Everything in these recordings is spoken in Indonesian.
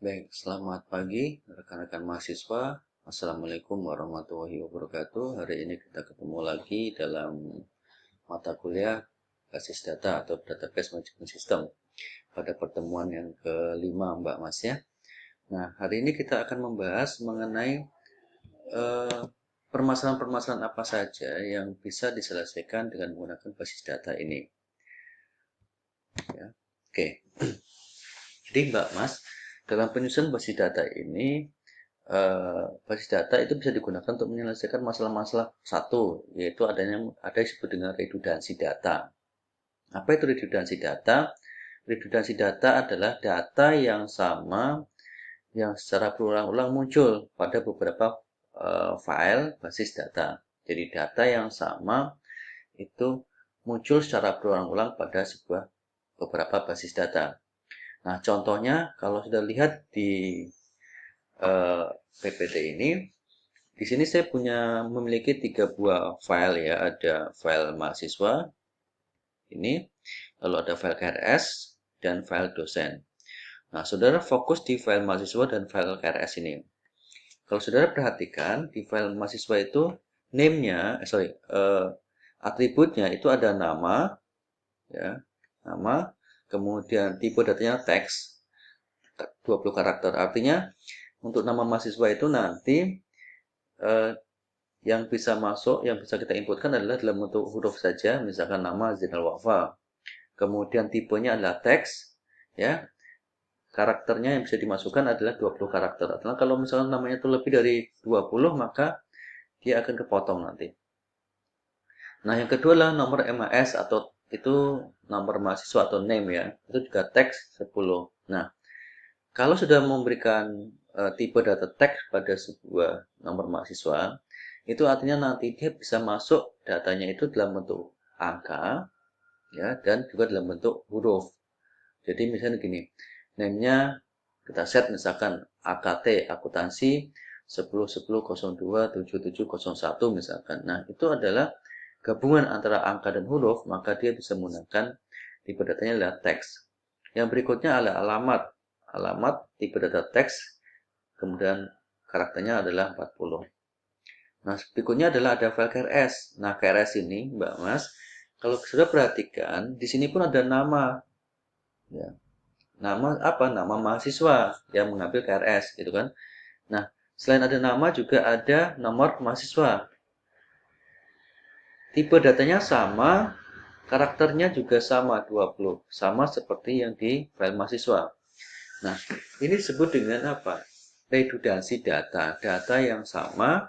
Baik, selamat pagi rekan-rekan mahasiswa. Assalamualaikum warahmatullahi wabarakatuh. Hari ini kita ketemu lagi dalam mata kuliah basis data atau database management system pada pertemuan yang kelima, Mbak Mas ya. Nah, hari ini kita akan membahas mengenai eh, permasalahan-permasalahan apa saja yang bisa diselesaikan dengan menggunakan basis data ini. Ya. Oke, jadi Mbak Mas, dalam penyusunan basis data ini basis data itu bisa digunakan untuk menyelesaikan masalah-masalah satu, yaitu ada yang disebut dengan redundansi data. Apa itu redundansi data? Redundansi data adalah data yang sama yang secara berulang-ulang muncul pada beberapa file basis data. Jadi data yang sama itu muncul secara berulang-ulang pada sebuah beberapa basis data. Nah, contohnya kalau sudah lihat di PPT ini, di sini saya memiliki 3 buah file ya, ada file mahasiswa ini, lalu ada file KRS dan file dosen. Nah, saudara fokus di file mahasiswa dan file KRS ini. Kalau saudara perhatikan di file mahasiswa itu atributnya itu ada nama, ya, nama, kemudian tipe datanya teks 20 karakter. Artinya untuk nama mahasiswa itu nanti eh, yang bisa masuk, yang bisa kita inputkan adalah dalam bentuk huruf saja, misalkan nama Zainal Wafa. Kemudian tipenya adalah teks, ya. Karakternya yang bisa dimasukkan adalah 20 karakter. Artinya kalau misalkan namanya itu lebih dari 20, maka dia akan kepotong nanti. Nah, yang kedua adalah nomor MAS atau itu nomor mahasiswa atau name ya. Itu juga teks 10. Nah, kalau sudah memberikan tipe data teks pada sebuah nomor mahasiswa, itu artinya nanti dia bisa masuk datanya itu dalam bentuk angka ya dan juga dalam bentuk huruf. Jadi misalnya gini, name-nya kita set misalkan AKT akuntansi 10.10.02.7701 misalkan. Nah, itu adalah gabungan antara angka dan huruf, maka dia bisa menggunakan tipe datanya adalah teks. Yang berikutnya adalah alamat. Alamat tipe data teks, kemudian karakternya adalah 40. Nah, berikutnya adalah ada file KRS. Nah, KRS ini, Mbak Mas, kalau sudah perhatikan, di sini pun ada nama. Ya. Nama apa? Nama mahasiswa yang mengambil KRS, gitu kan. Nah, selain ada nama, juga ada nomor mahasiswa. Tipe datanya sama, karakternya juga sama, 20. Sama seperti yang di file mahasiswa. Nah, ini disebut dengan apa? Redundansi data. Data yang sama,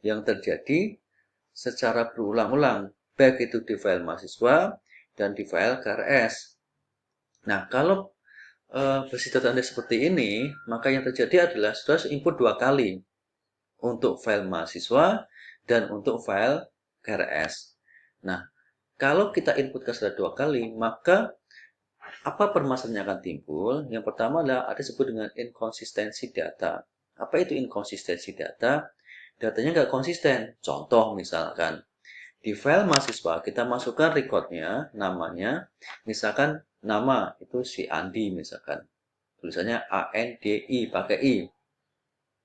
yang terjadi secara berulang-ulang, baik itu di file mahasiswa dan di file KRS. Nah, kalau basis data Anda seperti ini, maka yang terjadi adalah saudara input 2 kali untuk file mahasiswa dan untuk file KRS. Nah, kalau kita inputkan sudah 2 kali, maka apa permasalahan yang akan timbul? Yang pertama adalah ada disebut dengan inkonsistensi data. Apa itu inkonsistensi data? Datanya nggak konsisten. Contoh misalkan, di file mahasiswa kita masukkan recordnya, namanya, misalkan nama itu si Andi misalkan. Tulisannya ANDI pakai I.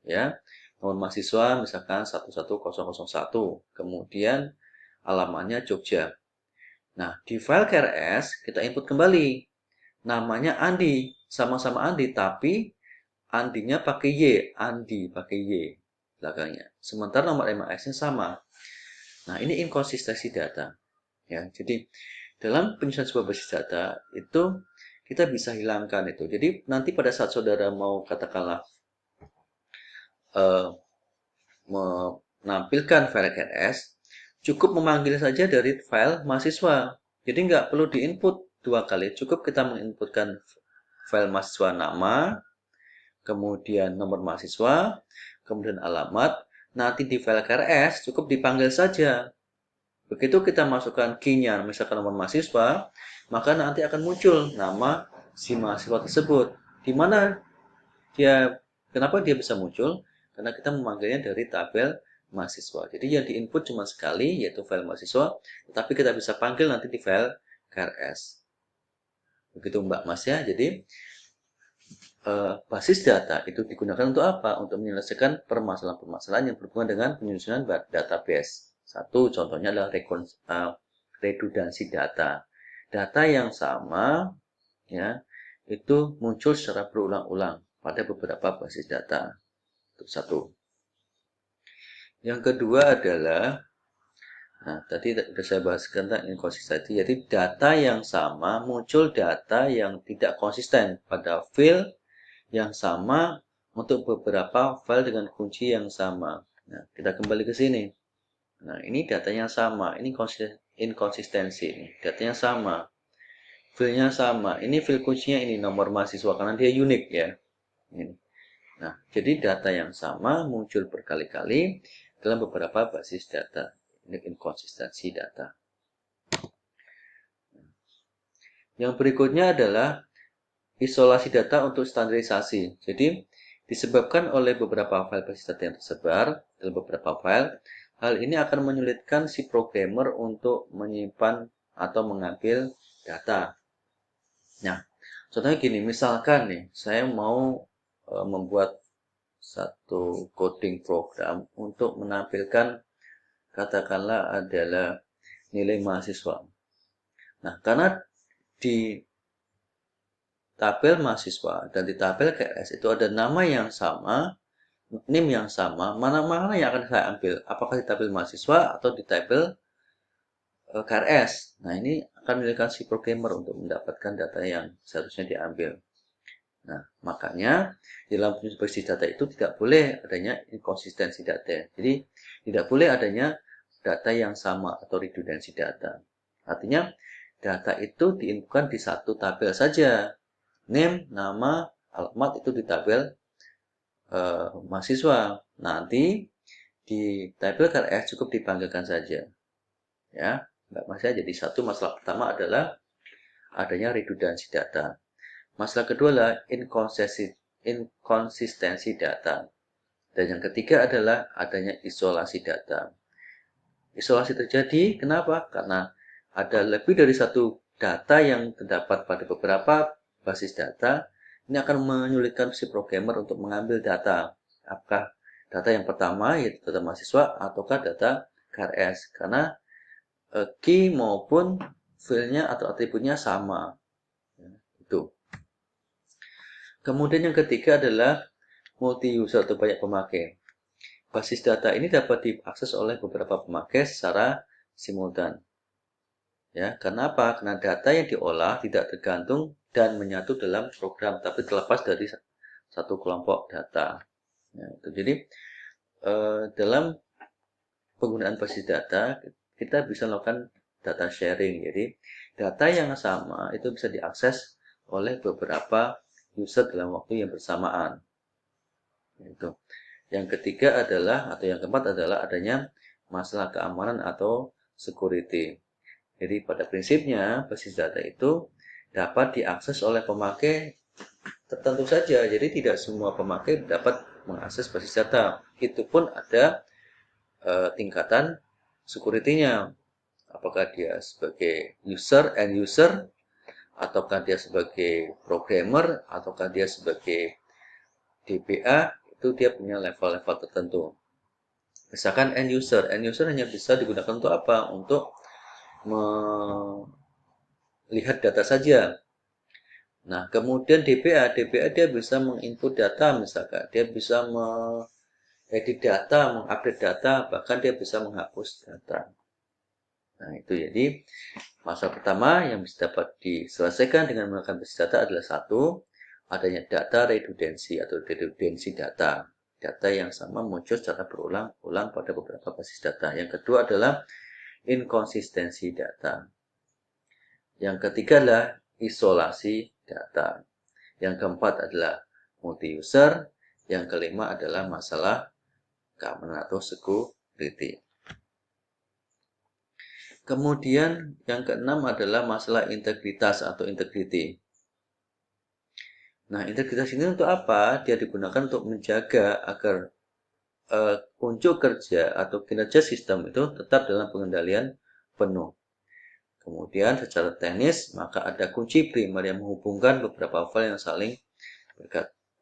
Ya, nomor mahasiswa misalkan 11001. Kemudian alamatnya Jogja. Nah, di file KRS kita input kembali. Namanya Andi, sama-sama Andi, tapi Andinya pakai Y, Andi pakai Y belakangnya. Sementara nomor MAS-nya sama. Nah, ini inkonsistensi data. Ya, jadi dalam penyusunan sebuah basis data itu kita bisa hilangkan itu. Jadi nanti pada saat saudara mau katakanlah eh, menampilkan file KRS, cukup memanggil saja dari file mahasiswa. Jadi nggak perlu diinput 2 kali, cukup kita menginputkan file mahasiswa nama, kemudian nomor mahasiswa, kemudian alamat. Nanti di file KRS cukup dipanggil saja. Begitu kita masukkan key-nya, misalkan nomor mahasiswa, maka nanti akan muncul nama si mahasiswa tersebut. Di mana kenapa dia bisa muncul? Karena kita memanggilnya dari tabel mahasiswa. Jadi yang diinput cuma sekali, yaitu file mahasiswa, tetapi kita bisa panggil nanti di file KRS. Begitu Mbak Mas ya. Jadi basis data itu digunakan untuk apa? Untuk menyelesaikan permasalahan-permasalahan yang berhubungan dengan penyusunan database. Satu contohnya adalah redundansi data. Data yang sama ya itu muncul secara berulang-ulang pada beberapa basis data. Itu satu. Yang kedua adalah, nah tadi sudah saya bahas tentang inkonsistensi. Jadi data yang sama muncul data yang tidak konsisten pada file yang sama untuk beberapa file dengan kunci yang sama. Nah, kita kembali ke sini. Nah, ini datanya sama, ini inkonsistensi, datanya sama, filenya sama, ini file kuncinya ini nomor mahasiswa karena dia unik ya. Ini. Nah, jadi data yang sama muncul berkali-kali dalam beberapa basis data. Ini inkonsistensi data. Yang berikutnya adalah isolasi data untuk standarisasi. Jadi, disebabkan oleh beberapa file basis data yang tersebar dalam beberapa file, hal ini akan menyulitkan si programmer untuk menyimpan atau mengambil data. Nah, contohnya gini, misalkan nih, saya mau membuat satu coding program untuk menampilkan, katakanlah adalah nilai mahasiswa. Nah, karena di tabel mahasiswa dan di tabel KRS itu ada nama yang sama, NIM yang sama, mana-mana yang akan saya ambil, apakah di tabel mahasiswa atau di tabel KRS. Nah, ini akan menyulitkan si programmer untuk mendapatkan data yang seharusnya diambil. Nah, makanya di dalam penyusunan basis data itu tidak boleh adanya inkonsistensi data. Jadi, tidak boleh adanya data yang sama atau redundansi data. Artinya, data itu diinputkan di satu tabel saja. Name, nama, alamat itu di tabel mahasiswa. Nanti di tabel KRS cukup dipanggilkan saja. Ya, nggak masalah. Jadi satu masalah pertama adalah adanya redundansi data. Masalah kedua adalah inkonsistensi data. Dan yang ketiga adalah adanya isolasi data. Isolasi terjadi kenapa? Karena ada lebih dari satu data yang terdapat pada beberapa basis data. Ini akan menyulitkan si programmer untuk mengambil data. Apakah data yang pertama yaitu data mahasiswa ataukah data KRS? Karena key maupun filenya atau atributnya sama. Itu. Kemudian yang ketiga adalah multi-user atau banyak pemakai. Basis data ini dapat diakses oleh beberapa pemakai secara simultan. Ya, kenapa? Karena data yang diolah tidak tergantung dan menyatu dalam program, tapi terlepas dari satu kelompok data. Ya, itu. Jadi dalam penggunaan basis data kita bisa melakukan data sharing. Jadi data yang sama itu bisa diakses oleh beberapa user dalam waktu yang bersamaan. Itu. Yang ketiga adalah atau yang keempat adalah adanya masalah keamanan atau security. Jadi pada prinsipnya basis data itu dapat diakses oleh pemakai tertentu saja. Jadi tidak semua pemakai dapat mengakses basis data. Itu pun ada tingkatan security-nya. Apakah dia sebagai user, end user, ataukah dia sebagai programmer, ataukah dia sebagai DBA, itu dia punya level-level tertentu. Misalkan end user hanya bisa digunakan untuk apa? Untuk melihat data saja. Nah, kemudian DBA dia bisa menginput data misalkan, dia bisa edit data, mengupdate data, bahkan dia bisa menghapus data. Nah, itu jadi masalah pertama yang bisa dapat diselesaikan dengan menggunakan basis data adalah satu, adanya data redundansi atau redundansi data. Data yang sama muncul secara berulang-ulang pada beberapa basis data. Yang kedua adalah inkonsistensi data. Yang ketiga adalah isolasi data. Yang keempat adalah multi-user. Yang kelima adalah masalah keamanan atau security. Kemudian yang keenam adalah masalah integritas atau integrity. Nah, integritas ini untuk apa? Dia digunakan untuk menjaga agar unjuk kerja atau kinerja sistem itu tetap dalam pengendalian penuh. Kemudian secara teknis, maka ada kunci primer yang menghubungkan beberapa file yang saling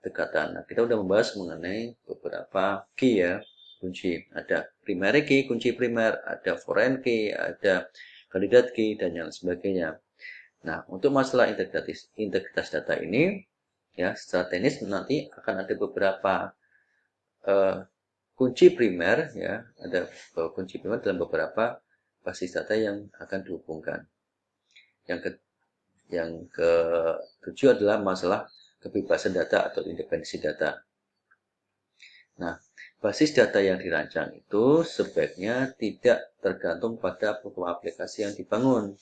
dekatan. Nah, kita udah membahas mengenai beberapa key ya, kunci. Ada primary key, kunci primer, ada foreign key, ada candidate key, dan yang sebagainya. Nah, untuk masalah integritas data ini, ya, secara teknis nanti akan ada beberapa kunci primer, ya, ada kunci primer dalam beberapa basis data yang akan dihubungkan. Yang ketujuh adalah masalah kebebasan data atau independensi data. Nah, basis data yang dirancang itu sebaiknya tidak tergantung pada program aplikasi yang dibangun.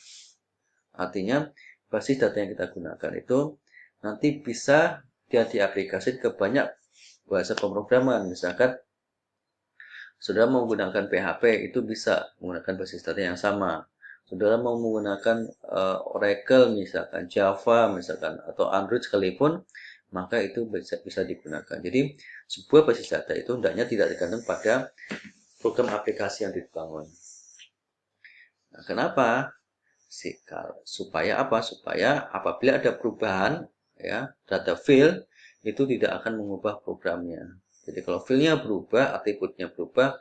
Artinya, basis data yang kita gunakan itu nanti bisa dia diaplikasikan ke banyak bahasa pemrograman. Misalkan, saudara mau menggunakan PHP, itu bisa menggunakan basis data yang sama. Saudara mau menggunakan Oracle, misalkan Java, misalkan atau Android sekalipun, maka itu bisa digunakan. Jadi, sebuah basis data itu hendaknya tidak tergantung pada program aplikasi yang dibangun. Nah, kenapa? Supaya apa? Supaya apabila ada perubahan, ya, data field itu tidak akan mengubah programnya. Jadi kalau fieldnya berubah, atributnya berubah,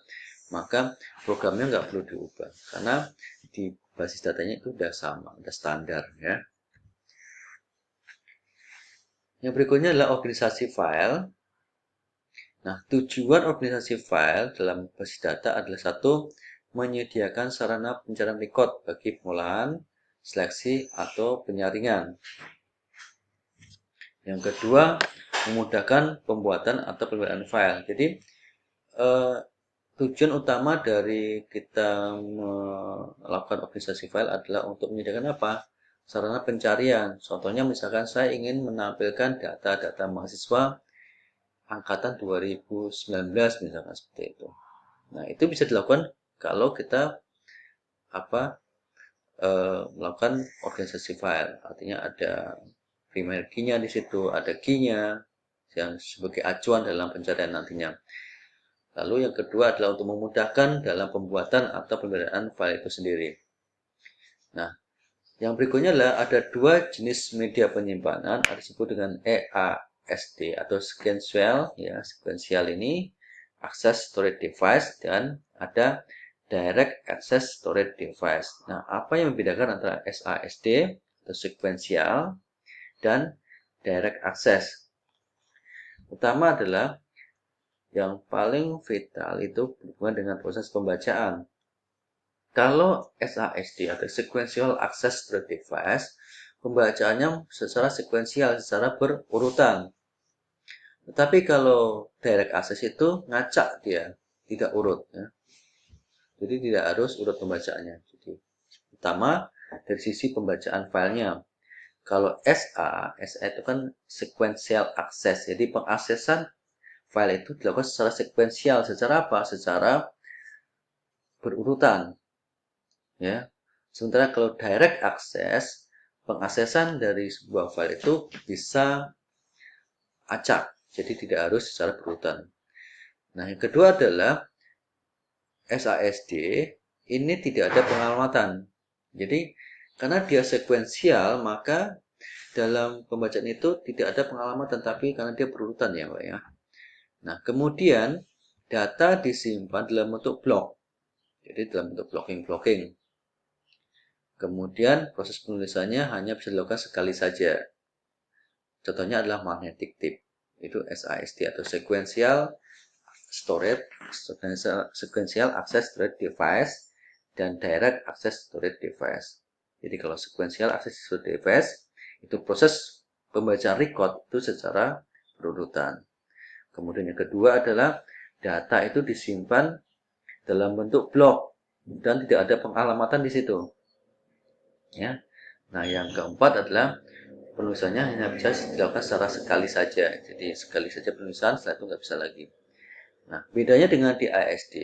maka programnya nggak perlu diubah karena di basis datanya itu udah sama, udah standar ya. Yang berikutnya adalah organisasi file. Nah, tujuan organisasi file dalam basis data adalah satu, menyediakan sarana pencarian record bagi pengolahan, seleksi, atau penyaringan. Yang kedua, memudahkan pembuatan atau pemeliharaan file. Jadi, tujuan utama dari kita melakukan organisasi file adalah untuk menyediakan apa? Sarana pencarian. Contohnya misalkan saya ingin menampilkan data-data mahasiswa angkatan 2019 misalkan seperti itu. Nah, itu bisa dilakukan kalau kita melakukan organisasi file. Artinya ada primary key-nya di situ, ada key-nya yang sebagai acuan dalam pencarian nantinya. Lalu yang kedua adalah untuk memudahkan dalam pembuatan atau pemeliharaan file itu sendiri. Nah, yang berikutnya adalah ada dua jenis media penyimpanan, ada disebut dengan EASD atau sequential, ya, sequential ini access storage device, dan ada direct access storage device. Nah, apa yang membedakan antara SASD atau sequential dan direct access? Pertama adalah yang paling vital itu berhubungan dengan proses pembacaan. Kalau SASD atau Sequential Access Storage Device, pembacaannya secara sekuensial, secara berurutan. Tetapi kalau direct access itu ngacak dia, tidak urut. Ya. Jadi tidak harus urut pembacaannya. Jadi, pertama dari sisi pembacaan filenya. Kalau SA itu kan sequential access. Jadi pengaksesan file itu dilakukan secara sekuensial. Secara apa? Secara berurutan. Ya. Sementara kalau direct access, pengaksesan dari sebuah file itu bisa acak. Jadi tidak harus secara berurutan. Nah, yang kedua adalah SASD ini tidak ada pengalamatan. Jadi karena dia sekuensial, maka dalam pembacaan itu tidak ada pengalamatan, tapi karena dia berurutan ya, Pak ya. Nah, kemudian data disimpan dalam bentuk blok. Jadi dalam bentuk blocking. Kemudian proses penulisannya hanya bisa dilakukan sekali saja. Contohnya adalah magnetic tape. Itu SASD atau Sequential Access Storage Device dan Direct Access Storage Device. Jadi kalau Sequential Access Storage Device itu proses pembacaan record itu secara berurutan. Kemudian yang kedua adalah data itu disimpan dalam bentuk blok dan tidak ada pengalamatan di situ. Ya. Nah, yang keempat adalah penulisannya hanya bisa dilakukan secara sekali saja. Jadi sekali saja penulisan, setelah itu nggak bisa lagi. Nah, bedanya dengan di ASD,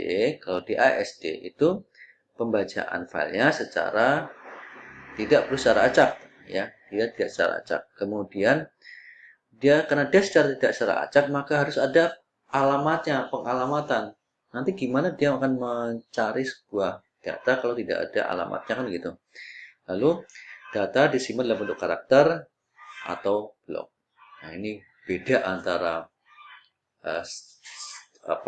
kalau di ASD itu pembacaan filenya secara tidak perlu secara acak, ya, dia tidak secara acak. Kemudian karena dia tidak secara acak, maka harus ada alamatnya, pengalamatan. Nanti gimana dia akan mencari sebuah data kalau tidak ada alamatnya kan gitu. Lalu data disimpan dalam bentuk karakter atau blok. Nah, ini beda antara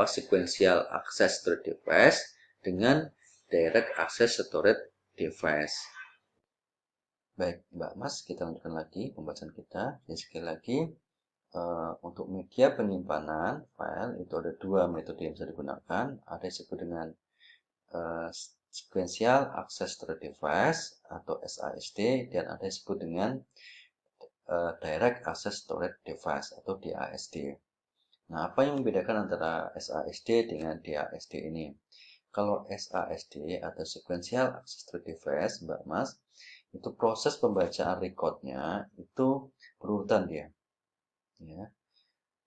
sequential access to device dengan direct access storage device. Baik, Mbak Mas, kita lanjutkan lagi pembahasan kita. Jadi sekali lagi, untuk media penyimpanan file itu ada dua metode yang bisa digunakan. Ada yang disebut dengan sequential access to device atau SASD, dan ada yang disebut dengan direct access storage device atau DASD. Nah, apa yang membedakan antara SASD dengan DASD ini? Kalau SASD atau sequential access storage device, Mbak Mas, itu proses pembacaan recordnya itu berurutan dia. Ya.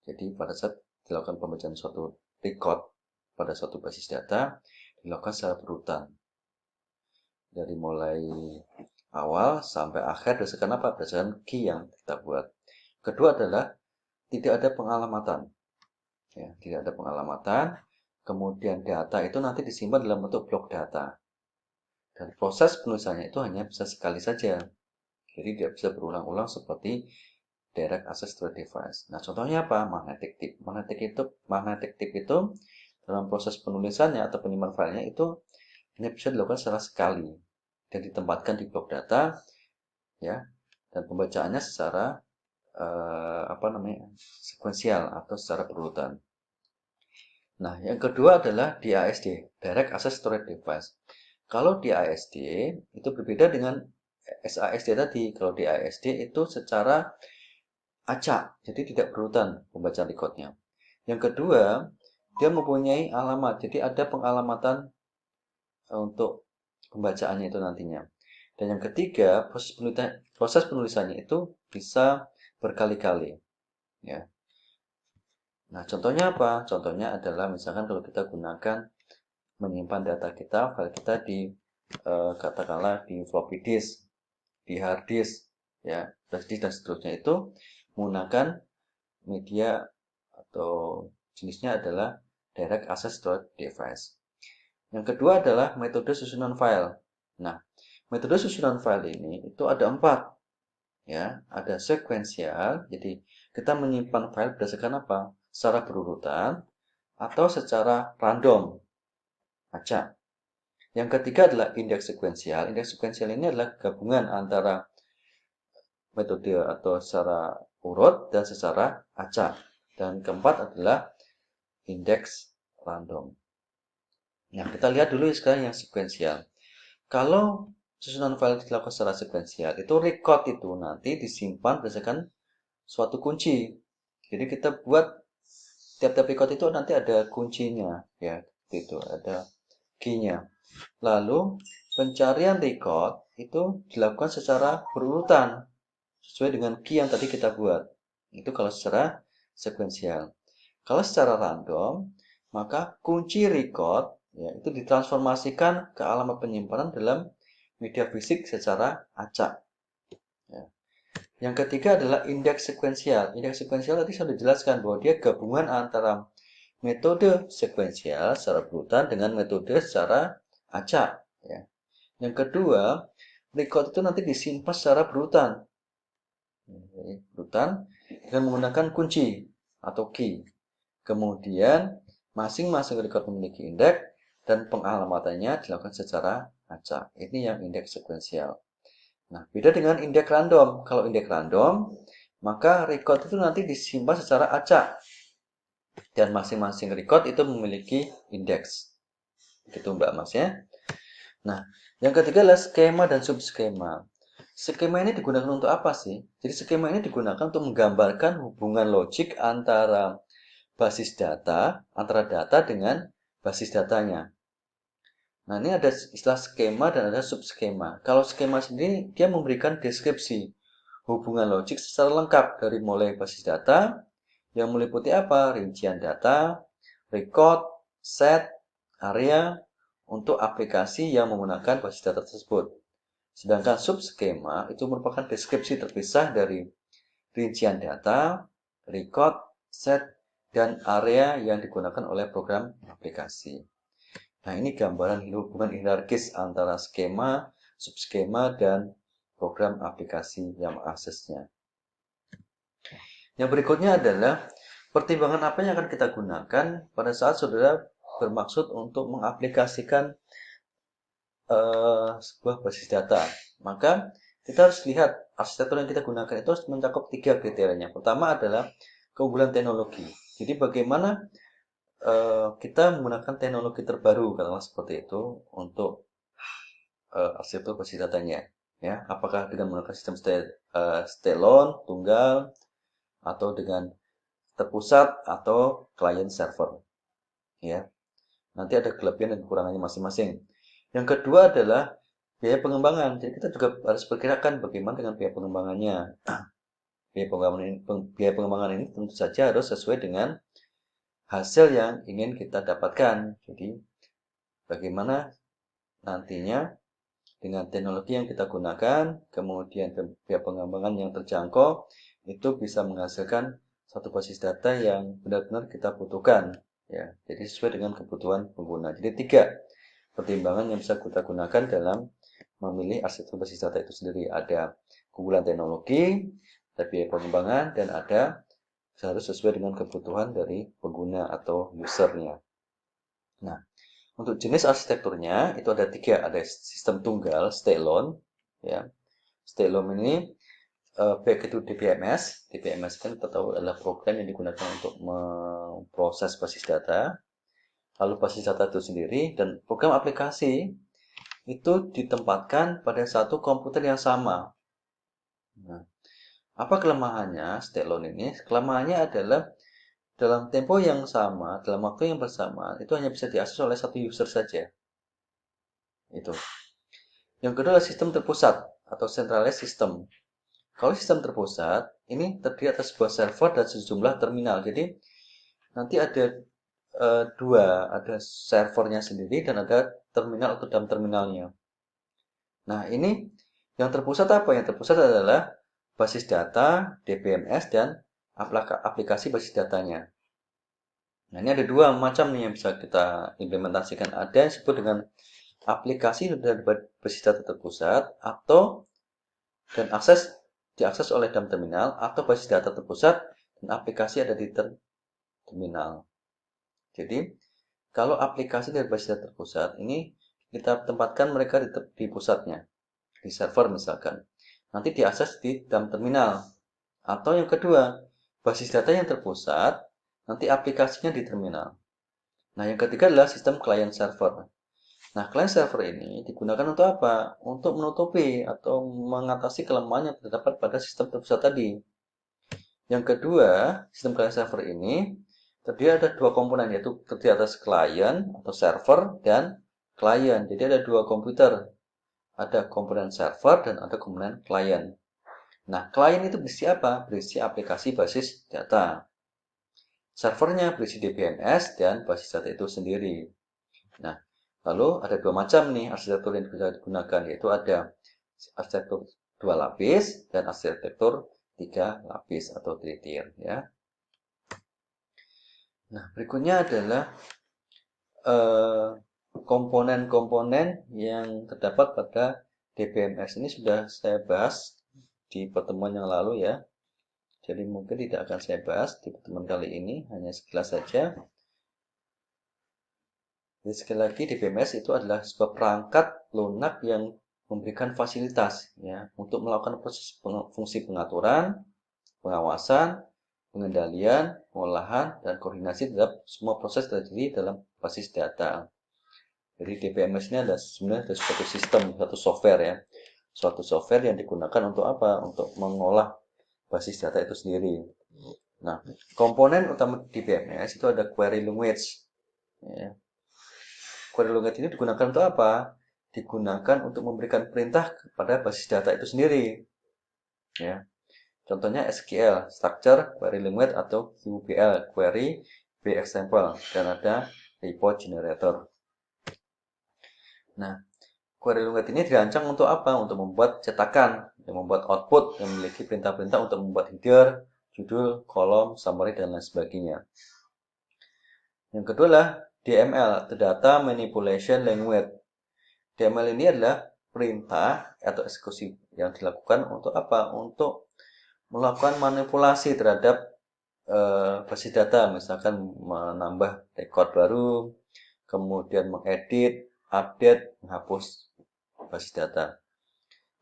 Jadi pada saat dilakukan pembacaan suatu record pada suatu basis data, dilakukan secara berurutan. Dari mulai awal sampai akhir berdasarkan apa? Berdasarkan key yang kita buat. Kedua adalah tidak ada pengalamatan. Ya, tidak ada pengalamatan. Kemudian data itu nanti disimpan dalam bentuk blok data. Dan proses penulisannya itu hanya bisa sekali saja. Jadi tidak bisa berulang-ulang seperti direct access to device. Nah, contohnya apa? Magnetic tape. Magnetic tape itu dalam proses penulisannya atau penyimpanan filenya itu hanya bisa dilakukan secara sekali dan ditempatkan di blok data, ya. Dan pembacaannya secara sekuensial atau secara berurutan. Nah, yang kedua adalah DASD, Direct Access Storage Device. Kalau DASD itu berbeda dengan SASD tadi. Kalau DASD itu secara acak, jadi tidak berurutan pembacaan recordnya. Yang kedua, dia mempunyai alamat, jadi ada pengalamatan untuk pembacaannya itu nantinya. Dan yang ketiga, proses penulisannya itu bisa berkali-kali. Ya. Nah, contohnya apa? Contohnya adalah misalkan kalau kita gunakan menyimpan data kita, file kita di katakanlah di floppy disk, di hard disk, ya, flash disk dan seterusnya itu menggunakan media atau jenisnya adalah direct access storage device. Yang kedua adalah metode susunan file. Nah, metode susunan file ini itu ada 4. Ya, ada sekuensial, jadi kita menyimpan file berdasarkan apa? Secara berurutan atau secara random, acak. Yang ketiga adalah indeks sekuensial. Indeks sekuensial ini adalah gabungan antara metode atau secara urut dan secara acak. Dan keempat adalah indeks random. Nah, kita lihat dulu sekarang yang sekuensial. Kalau susunan file dilakukan secara sekuensial, itu record itu nanti disimpan berdasarkan suatu kunci. Jadi kita buat tiap-tiap record itu nanti ada kuncinya, ya, itu ada key-nya. Lalu pencarian record itu dilakukan secara berurutan sesuai dengan key yang tadi kita buat. Itu kalau secara sekuensial. Kalau secara random, maka kunci record ya, itu ditransformasikan ke alamat penyimpanan dalam media fisik secara acak. Ya. Yang ketiga adalah indeks sekuensial. Indeks sekuensial tadi sudah dijelaskan bahwa dia gabungan antara metode sekuensial secara berurutan dengan metode secara acak. Ya. Yang kedua, record itu nanti disimpan secara berurutan. Berurutan dengan menggunakan kunci atau key. Kemudian masing-masing record memiliki indeks dan pengalamatannya dilakukan secara acak. Ini yang indeks sekuensial. Nah, beda dengan indeks random. Kalau indeks random, maka record itu nanti disimpan secara acak. Dan masing-masing record itu memiliki indeks. Gitu Mbak Mas ya. Nah, yang ketiga adalah skema dan subskema. Skema ini digunakan untuk apa sih? Jadi skema ini digunakan untuk menggambarkan hubungan logik antara basis data, antara data dengan basis datanya. Nah, ini ada istilah skema dan ada subskema. Kalau skema sendiri, dia memberikan deskripsi hubungan logik secara lengkap dari mulai basis data, yang meliputi apa? Rincian data, record, set, area, untuk aplikasi yang menggunakan basis data tersebut. Sedangkan subskema itu merupakan deskripsi terpisah dari rincian data, record, set, dan area yang digunakan oleh program aplikasi. Nah, ini gambaran hubungan hierarkis antara skema, subskema, dan program aplikasi yang mengaksesnya. Yang berikutnya adalah pertimbangan apa yang akan kita gunakan pada saat saudara bermaksud untuk mengaplikasikan sebuah basis data. Maka kita harus lihat arsitektur yang kita gunakan itu harus mencakup 3 kriterianya. Pertama adalah keunggulan teknologi. Jadi bagaimana kita menggunakan teknologi terbaru, katakanlah seperti itu, untuk arsitektur basis datanya. Ya, apakah dengan menggunakan sistem standalone, tunggal, atau dengan terpusat atau client server. Ya, nanti ada kelebihan dan kekurangannya masing-masing. Yang kedua adalah biaya pengembangan. Jadi kita juga harus perkirakan bagaimana dengan biaya pengembangannya. Biaya pengembangan ini tentu saja harus sesuai dengan hasil yang ingin kita dapatkan. Jadi bagaimana nantinya dengan teknologi yang kita gunakan, kemudian biaya pengembangan yang terjangkau, itu bisa menghasilkan satu basis data yang benar-benar kita butuhkan. Ya, jadi sesuai dengan kebutuhan pengguna. Jadi 3 pertimbangan yang bisa kita gunakan dalam memilih arsitektur basis data itu sendiri. Ada keunggulan teknologi, ada biaya pengembangan, dan ada harus sesuai dengan kebutuhan dari pengguna atau usernya. Nah, untuk jenis arsitekturnya itu ada 3, ada sistem tunggal, standalone, ya. Standalone ini baik itu DBMS. DBMS kan kita tahu adalah program yang digunakan untuk memproses basis data. Lalu basis data itu sendiri dan program aplikasi itu ditempatkan pada satu komputer yang sama. Nah, apa kelemahannya standalone ini? Kelemahannya adalah dalam tempo yang sama, dalam waktu yang bersamaan, itu hanya bisa diakses oleh satu user saja. Itu. Yang kedua adalah sistem terpusat atau centralized system. Kalau sistem terpusat, ini terdiri atas sebuah server dan sejumlah terminal. Jadi nanti ada ada servernya sendiri dan ada terminal atau dalam terminalnya. Nah, ini yang terpusat apa? Yang terpusat adalah basis data, DBMS, dan aplikasi basis datanya. Nah, ini ada 2 macam nih yang bisa kita implementasikan. Ada yang disebut dengan aplikasi dari basis data terpusat atau dan diakses oleh dalam terminal atau basis data terpusat dan aplikasi ada di terminal. Jadi, kalau aplikasi dari basis data terpusat ini kita tempatkan mereka di pusatnya, di server misalkan. Nanti diakses di dalam terminal. Atau yang kedua, basis data yang terpusat, nanti aplikasinya di terminal. Nah, yang ketiga adalah sistem client server. Nah, client server ini digunakan untuk apa? Untuk menutupi atau mengatasi kelemahan yang terdapat pada sistem terpusat tadi. Yang kedua, sistem client server ini terdiri ada 2 komponen, yaitu terdiri atas client atau server dan client. Jadi ada 2 komputer. Ada komponen server dan ada komponen client. Nah, client itu berisi apa? Berisi aplikasi basis data. Servernya berisi DBMS dan basis data itu sendiri. Nah, lalu ada 2 macam nih arsitektur yang bisa digunakan, yaitu ada arsitektur 2 lapis dan arsitektur 3 lapis atau 3 tier, ya. Nah, berikutnya adalah komponen-komponen yang terdapat pada DBMS. Ini sudah saya bahas di pertemuan yang lalu ya. Jadi mungkin tidak akan saya bahas di pertemuan kali ini, hanya sekilas saja. Jadi sekali lagi DBMS itu adalah sebuah perangkat lunak yang memberikan fasilitas ya untuk melakukan proses fungsi pengaturan, pengawasan, pengendalian, pengolahan, dan koordinasi terhadap semua proses terjadi dalam basis data. Jadi DBMS ini adalah sebenarnya suatu sistem, suatu software ya. Suatu software yang digunakan untuk apa? Untuk mengolah basis data itu sendiri. Nah, komponen utama DBMS itu ada query language. Ya. Query language ini digunakan untuk apa? Digunakan untuk memberikan perintah kepada basis data itu sendiri. Ya. Contohnya SQL, Structure Query Language atau QBL, Query By Example, dan ada Report Generator. Nah, query language ini dirancang untuk apa? Untuk membuat cetakan, yang membuat output yang memiliki perintah-perintah untuk membuat header, judul, kolom, summary, dan lain sebagainya. Yang kedua adalah DML, the Data Manipulation Language. DML ini adalah perintah atau eksekusi yang dilakukan untuk apa? Untuk melakukan manipulasi terhadap basis data, misalkan menambah record baru, kemudian mengedit, update, menghapus basis data.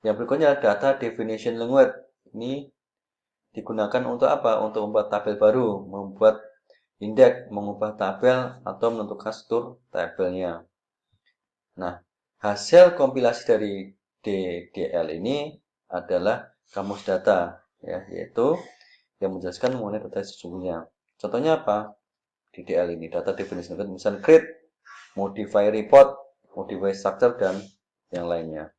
Yang berikutnya data definition language. Ini digunakan untuk apa? Untuk membuat tabel baru, membuat indeks, mengubah tabel, atau menentukan struktur tabelnya. Nah, hasil kompilasi dari DDL ini adalah kamus data, ya, yaitu yang menjelaskan mengenai data sesungguhnya. Contohnya apa? DDL ini, data definition, misalnya create, modify report, modify structure, dan yang lainnya.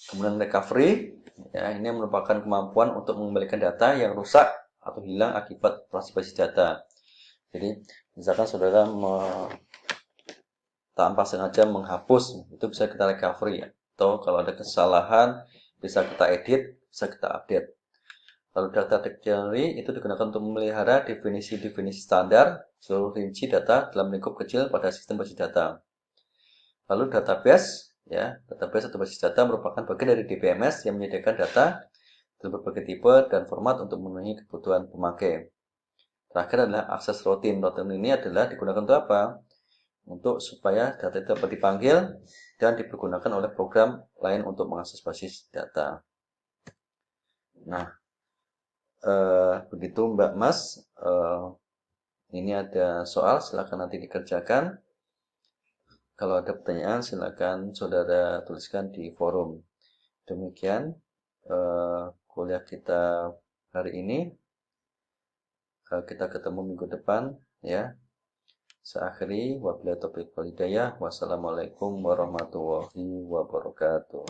Kemudian recovery, ya, ini merupakan kemampuan untuk mengembalikan data yang rusak atau hilang akibat operasi basis data. Jadi, misalkan saudara tanpa sengaja menghapus, itu bisa kita recovery, ya. Atau kalau ada kesalahan, bisa kita edit, bisa kita update. Lalu data dictionary itu digunakan untuk memelihara definisi-definisi standar seluruh rinci data dalam lingkup kecil pada sistem basis data. Lalu database, ya, database atau basis data merupakan bagian dari DBMS yang menyediakan data dalam berbagai tipe dan format untuk memenuhi kebutuhan pemakai. Terakhir adalah akses rutin. Rutin ini adalah digunakan untuk apa? Untuk supaya data itu dapat dipanggil dan dipergunakan oleh program lain untuk mengakses basis data. Nah, begitu Mbak Mas. Ini ada soal, silakan nanti dikerjakan. Kalau ada pertanyaan, silakan saudara tuliskan di forum. Demikian kuliah kita hari ini. Kita ketemu minggu depan, ya. Saya akhiri, wabillahi taufiq wal hidayah. Wassalamualaikum warahmatullahi wabarakatuh.